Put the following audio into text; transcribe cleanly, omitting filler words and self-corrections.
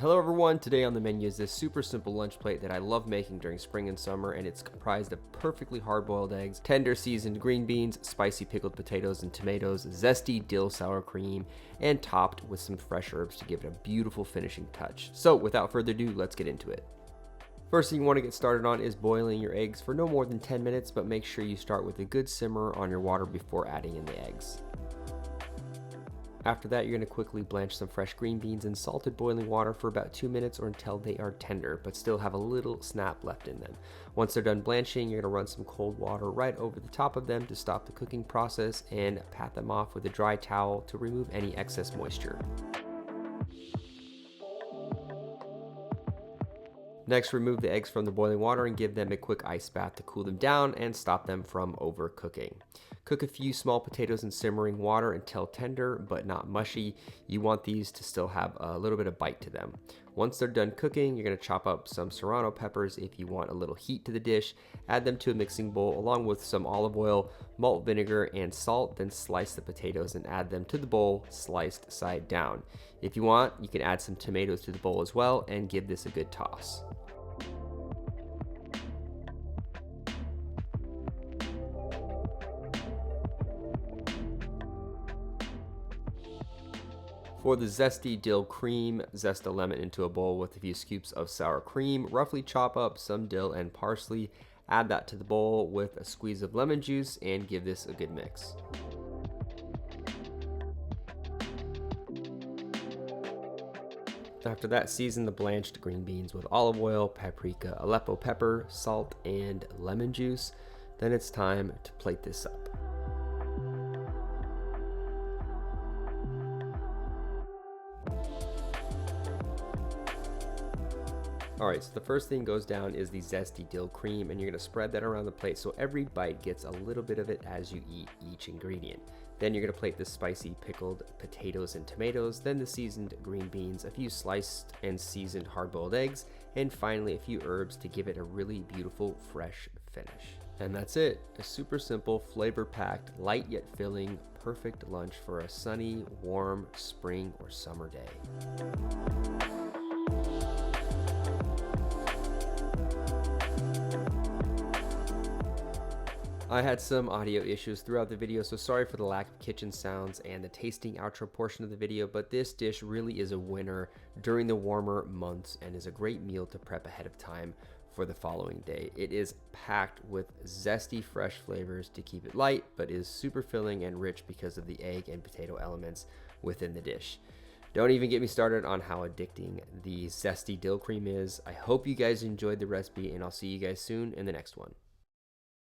Hello everyone, today on the menu is this super simple lunch plate that I love making during spring and summer, and it's comprised of perfectly hard-boiled eggs, tender seasoned green beans, spicy pickled potatoes and tomatoes, zesty dill sour cream, and topped with some fresh herbs to give it a beautiful finishing touch. So without further ado, let's get into it. First thing you want to get started on is boiling your eggs for no more than 10 minutes, but make sure you start with a good simmer on your water before adding in the eggs. After that, you're going to quickly blanch some fresh green beans in salted boiling water for about 2 minutes or until they are tender, but still have a little snap left in them. Once they're done blanching, you're going to run some cold water right over the top of them to stop the cooking process and pat them off with a dry towel to remove any excess moisture. Next, remove the eggs from the boiling water and give them a quick ice bath to cool them down and stop them from overcooking. Cook a few small potatoes in simmering water until tender but not mushy. You want these to still have a little bit of bite to them. Once they're done cooking, you're going to chop up some serrano peppers if you want a little heat to the dish. Add them to a mixing bowl along with some olive oil, malt vinegar, and salt. Then slice the potatoes and add them to the bowl, sliced side down. If you want, you can add some tomatoes to the bowl as well and give this a good toss. For the zesty dill cream, zest a lemon into a bowl with a few scoops of sour cream. Roughly chop up some dill and parsley. Add that to the bowl with a squeeze of lemon juice and give this a good mix. After that, season the blanched green beans with olive oil, paprika, Aleppo pepper, salt, and lemon juice. Then it's time to plate this up. Alright, so the first thing goes down is the zesty dill cream, and you're going to spread that around the plate so every bite gets a little bit of it as you eat each ingredient. Then you're going to plate the spicy pickled potatoes and tomatoes, then the seasoned green beans, a few sliced and seasoned hard-boiled eggs, and finally a few herbs to give it a really beautiful fresh finish. And that's it, a super simple, flavor-packed, light yet filling, perfect lunch for a sunny, warm spring or summer day. I had some audio issues throughout the video, so sorry for the lack of kitchen sounds and the tasting outro portion of the video, but this dish really is a winner during the warmer months and is a great meal to prep ahead of time for the following day. It is packed with zesty, fresh flavors to keep it light, but is super filling and rich because of the egg and potato elements within the dish. Don't even get me started on how addicting the zesty dill cream is. I hope you guys enjoyed the recipe, and I'll see you guys soon in the next one.